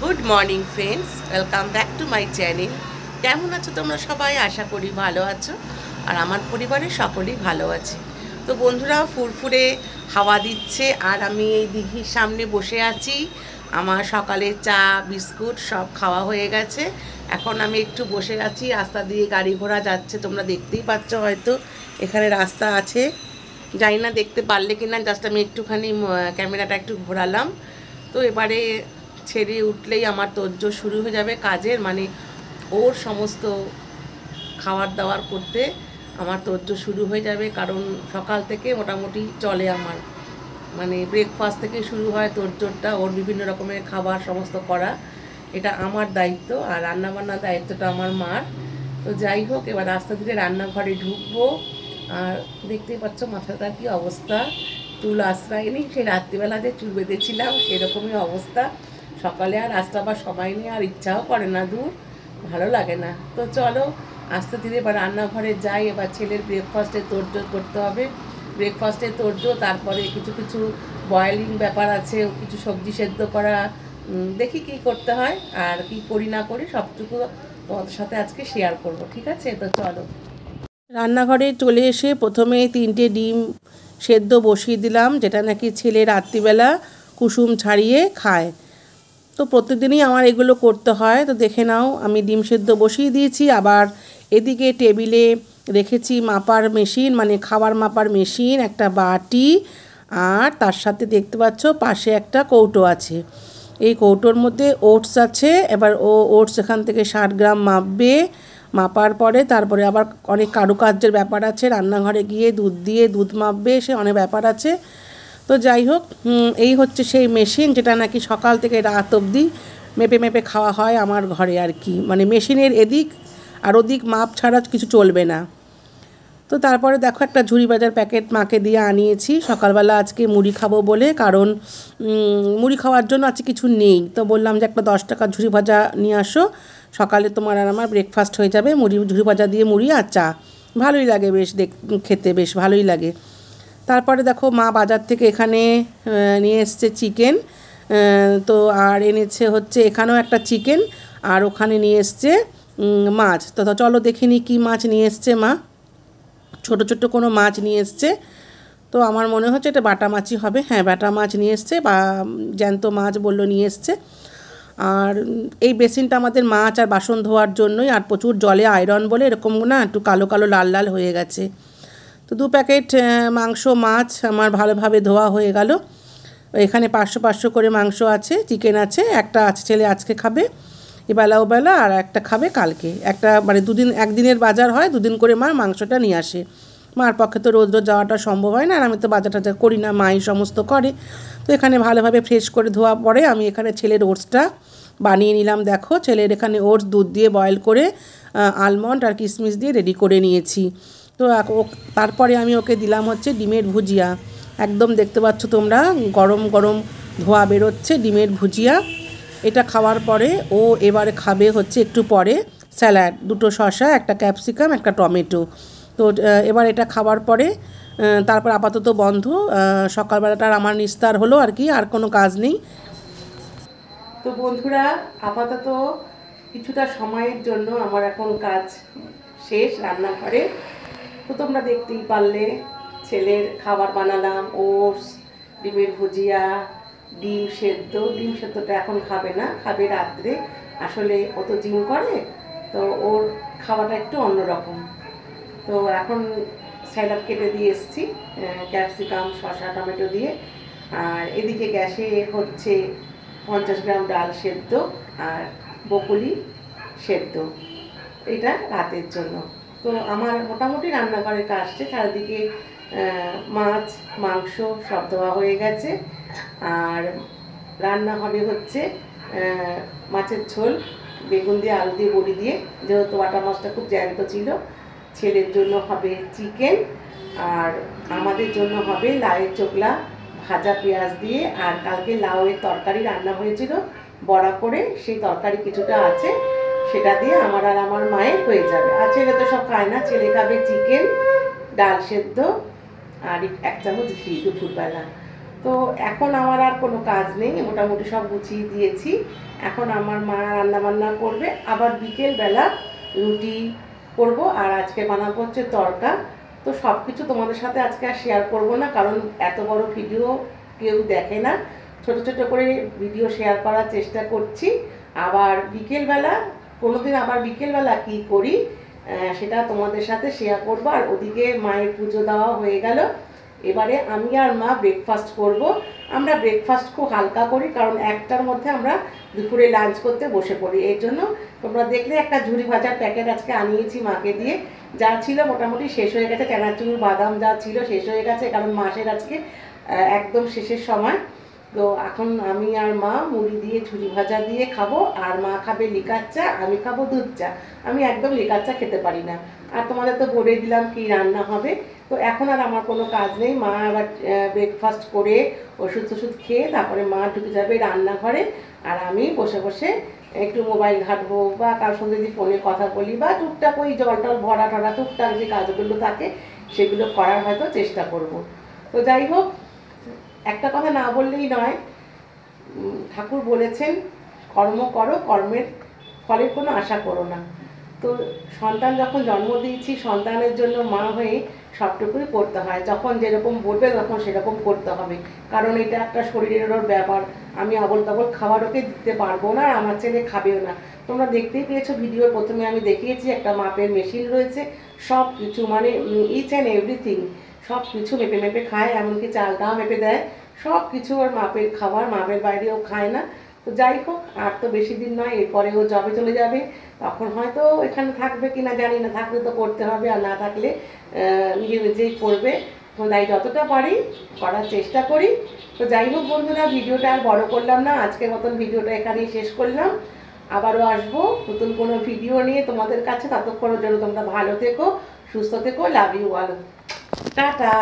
Good morning friends, welcome back to my channel. কেমন আছো তোমরা সবাই? আশা করি ভালো আছো, আর আমার পরিবারের সকলেই ভালো আছে। তো বন্ধুরা, ফুরফুরে হাওয়া দিচ্ছে আর আমি এই দিঘির সামনে বসে আছি। আমার সকালে চা বিস্কুট সব খাওয়া হয়ে গেছে। এখন আমি একটু বসে আছি, রাস্তা দিয়ে গাড়ি ঘোড়া যাচ্ছে, তোমরা দেখতেই পাচ্ছ হয়তো এখানে রাস্তা আছে। জানি না দেখতে পারলে কি না, জাস্ট আমি একটুখানি ক্যামেরাটা একটু ঘোরালাম। তো এবারে ছেড়ে উঠলেই আমার তোড়জোড় শুরু হয়ে যাবে কাজের, মানে ওর সমস্ত খাবার দাবার করতে আমার তোড়জোড় শুরু হয়ে যাবে। কারণ সকাল থেকে মোটামুটি চলে আমার, মানে ব্রেকফাস্ট থেকে শুরু হয় তোড়জোড়টা, ওর বিভিন্ন রকমের খাবার সমস্ত করা, এটা আমার দায়িত্ব। আর রান্নাবান্নার দায়িত্বটা আমার মার। তো যাই হোক, এবার আস্তে ধীরে রান্নাঘরে ঢুকবো। আর দেখতেই পাচ্ছ মাথাটার কী অবস্থা, চুল আশ্রয়নি। সেই রাত্রিবেলা যে চুল বেঁধেছিলাম সেরকমই অবস্থা। সকালে আর আসতে আবার সময় নেই, আর ইচ্ছাও করে না, দূর ভালো লাগে না। তো চলো আস্তে ধীরে এবার রান্নাঘরে যাই। এবার ছেলের ব্রেকফাস্টে তোড়জোড় করতে হবে। ব্রেকফাস্টে তোড়জোড়, তারপরে কিছু কিছু বয়েলিং ব্যাপার আছে, কিছু সবজি সেদ্ধ করা। দেখি কি করতে হয় আর কি করি না করি সবটুকু তোমাদের সাথে আজকে শেয়ার করব, ঠিক আছে? তো চলো। রান্নাঘরে চলে এসে প্রথমে 3টে ডিম সেদ্ধ বসিয়ে দিলাম, যেটা নাকি ছেলে রাত্রিবেলা কুসুম ছাড়িয়ে খায়। তো প্রত্যেকদিনই আমার এগুলো করতে হয়। তো দেখে নাও, আমি ডিম সেদ্ধ বসিয়ে দিয়েছি। আবার এদিকে টেবিলে রেখেছি মাপার মেশিন, মানে খাবার মাপার মেশিন, একটা বাটি, আর তার সাথে দেখতে পাচ্ছ পাশে একটা কৌটো আছে। এই কৌটোর মধ্যে ওটস আছে। এবার ওটস এখান থেকে 60 গ্রাম মাপবে। মাপার পরে তারপরে আবার অনেক কারুকার্যের ব্যাপার আছে, রান্নাঘরে গিয়ে দুধ দিয়ে দুধ মাপবে, সে অনেক ব্যাপার আছে। তো যাই হোক, এই হচ্ছে সেই মেশিন যেটা নাকি সকাল থেকে রাত অবধি মেপে মেপে খাওয়া হয় আমার ঘরে আর কি। মানে মেশিনের এদিক আর ওদিক মাপ ছাড়া কিছু চলবে না। তো তারপরে দেখো, একটা ঝুড়ি ভাজার প্যাকেট মাকে দিয়ে আনিয়েছি সকালবেলা আজকে মুড়ি খাবো বলে। কারণ মুড়ি খাওয়ার জন্য আজকে কিছু নেই। তো বললাম যে একটা 10 টাকার ঝুড়ি ভাজা নিয়ে আসো, সকালে তোমার আর আমার ব্রেকফাস্ট হয়ে যাবে। ঝুড়ি ভাজা দিয়ে মুড়ি আর চা, ভালোই লাগে বেশ, খেতে বেশ ভালোই লাগে। তারপরে দেখো, মা বাজার থেকে এখানে নিয়ে এসছে চিকেন। তো আর এনেছে হচ্ছে এখানেও একটা চিকেন, আর ওখানে নিয়ে এসছে মাছ। তো চলো দেখে নিই কী মাছ নিয়ে এসছে মা। ছোট ছোট কোনো মাছ নিয়ে এসছে। তো আমার মনে হচ্ছে এটা বাটা মাছই হবে। হ্যাঁ, বাটা মাছ নিয়ে এসছে, বা জ্যান্ত মাছ বললো নিয়ে এসছে। আর এই বেসিনটা আমাদের মাছ আর বাসন ধোয়ার জন্যই, আর প্রচুর জলে আয়রন বলে এরকম না একটু কালো কালো লাল লাল হয়ে গেছে। তো 2 প্যাকেট মাংস মাছ আমার ভালোভাবে ধোয়া হয়ে গেল। এখানে 500 করে মাংস আছে, চিকেন আছে, একটা আছে ছেলে আজকে খাবে এবেলা ওবেলা, আর একটা খাবে কালকে। একটা মানে একদিনের বাজার হয়, 2 দিন করে মা মাংসটা নিয়ে আসে। মার পক্ষে তো রোজ রোজ যাওয়াটা সম্ভব হয় না, আর আমি তো বাজার টাজার করি না, মাই সমস্ত করে। তো এখানে ভালোভাবে ফ্রেশ করে ধোয়া পরে আমি এখানে ছেলের ওটসটা বানিয়ে নিলাম। দেখো, ছেলের এখানে ওটস দুধ দিয়ে বয়েল করে আলমন্ড আর কিশমিশ দিয়ে রেডি করে নিয়েছি। তো তারপরে আমি ওকে দিলাম হচ্ছে ডিমের ভুজিয়া। একদম দেখতে পাচ্ছ তোমরা, গরম গরম ধোয়া বেরোচ্ছে ডিমের ভুজিয়া। এটা খাওয়ার পরে ও এবারে খাবে হচ্ছে একটু পরে স্যালাড, 2টো শসা, একটা ক্যাপসিকাম, একটা টমেটো। তো এবার এটা খাওয়ার পরে তারপর আপাতত বন্ধ। সকালবেলাটার আমার নিস্তার হলো আর কি, আর কোনো কাজ নেই। তো বন্ধুরা, আপাতত কিছুটা সময়ের জন্য আমার এখন কাজ শেষ রান্নাঘরে। তো তোমরা দেখতেই পারলে, ছেলের খাবার বানালাম, ওটস, ডিমের ভুজিয়া, ডিম সেদ্ধটা এখন খাবে না, খাবে রাত্রে। আসলে ও তো জিম করে, তো ওর খাওয়াটা একটু অন্যরকম। তো এখন স্যালাড কেটে দিয়ে এসেছি, ক্যাপসিকাম শসা টমেটো দিয়ে। আর এদিকে গ্যাসে হচ্ছে 50 গ্রাম ডাল সেদ্ধ আর বকুলি সেদ্ধ, এটা রাতের জন্য। তো আমার মোটামুটি রান্নাঘরের কাজটা চারিদিকে মাছ মাংস সব দেওয়া হয়ে গেছে। আর রান্না হবে হচ্ছে মাছের ঝোল, বেগুন দিয়ে আলু দিয়ে বড়ি দিয়ে, যেহেতু বাটা মাছটা খুব জ্যান্ত ছিল। ছেলের জন্য হবে চিকেন, আর আমাদের জন্য হবে লাউয়ের চোখলা ভাজা পেঁয়াজ দিয়ে। আর কালকে লাউয়ের তরকারি রান্না হয়েছিল বড়া করে, সেই তরকারি কিছুটা আছে, সেটা দিয়ে আমার আর আমার মায়ের হয়ে যাবে। আর ছেলে তো সব খায় না, ছেলে খাবে চিকেন, ডাল সেদ্ধ আর 1 চামচ ঘি দুপুরবেলা। তো এখন আমার আর কোনো কাজ নেই, মোটামুটি সব গুছিয়ে দিয়েছি। এখন আমার মা রান্না বান্না করবে, আবার বিকেলবেলা রুটি করব, আর আজকে বানাবো হচ্ছে তড়কা। তো সব কিছু তোমাদের সাথে আজকে আর শেয়ার করবো না, কারণ এত বড় ভিডিও কেউ দেখে না। ছোট ছোট করে ভিডিও শেয়ার করার চেষ্টা করছি। আবার বিকেলবেলা কোনোদিন আবার বিকেলবেলা কী করি সেটা তোমাদের সাথে শেয়ার করবো। আর ওদিকে মায়ের পুজো দেওয়া হয়ে গেল, এবারে আমি আর মা ব্রেকফাস্ট করব। আমরা ব্রেকফাস্ট খুব হালকা করি, কারণ একটার মধ্যে আমরা দুপুরে লাঞ্চ করতে বসে পড়ি। এর জন্য তোমরা দেখলে একটা ঝুড়ি ভাজার প্যাকেট আজকে আনিয়েছি মাকে দিয়ে, যা ছিল মোটামুটি শেষ হয়ে গেছে। চানাচুর বাদাম যা ছিল শেষ হয়ে গেছে, কারণ মাসের আজকে একদম শেষের সময়। তো এখন আমি আর মা মুড়ি দিয়ে ঝুড়ি ভাজা দিয়ে খাবো, আর মা খাবে লিকার চা, আমি খাবো দুধ চা। আমি একদম লিকার চা খেতে পারি না। আর তোমাদের তো বলে দিলাম কি রান্না হবে। তো এখন আর আমার কোনো কাজ নেই। মা আবার ব্রেকফাস্ট করে ওষুধ টষুধ খেয়ে তারপরে মা ঢুকে যাবে রান্নাঘরে, আর আমি বসে বসে একটু মোবাইল ঘাঁটবো, বা কারোর সঙ্গে যদি ফোনে কথা বলি, বা টুকটাক ওই জল টল ভরা টরা টুকটাক যে কাজগুলো থাকে সেগুলো করার হয়তো চেষ্টা করব। তো যাই হোক, একটা কথা না বললেই নয়, ঠাকুর বলেছেন কর্ম করো, কর্মের ফলের কোনো আশা করো না। তো সন্তান যখন জন্ম দিয়েছি, সন্তানের জন্য মা হয়ে সবটুকুই করতে হয়। যখন যেরকম বলবে তখন সেরকম করতে হবে, কারণ এটা একটা শরীরেরও ব্যাপার। আমি আবল তাবল খাবার ওকে দিতে পারবো না, আর আমার ছেলে খাবেও না। তোমরা দেখতেই পেয়েছো ভিডিওর প্রথমে আমি দেখিয়েছি একটা মাপের মেশিন রয়েছে, সব কিছু মানে ইচ অ্যান্ড এভরিথিং সব কিছু মেপে মেপে খায়, এমনকি চালটাও মেপে দেয়। সব কিছু ওর মাপের খাবার, মাপের বাইরে ও খায় না। তো যাই হোক, আর তো বেশি দিন নয়, এরপরে ও জবে চলে যাবে, তখন হয়তো এখানে থাকবে কিনা জানি না, থাকলে তো করতে হবে, আর না থাকলে নিজে নিজেই করবে। তো তাই যতটা পারি করার চেষ্টা করি। তো যাই হোক বন্ধুরা, ভিডিওটা আর বড় করলাম না, আজকের মতন ভিডিওটা এখানেই শেষ করলাম। আবারও আসবো নতুন কোনো ভিডিও নিয়ে তোমাদের কাছে। ততক্ষণের জন্য তোমরা ভালো থেকো, সুস্থ থেকো, লাভ ইউ অল, টাটা।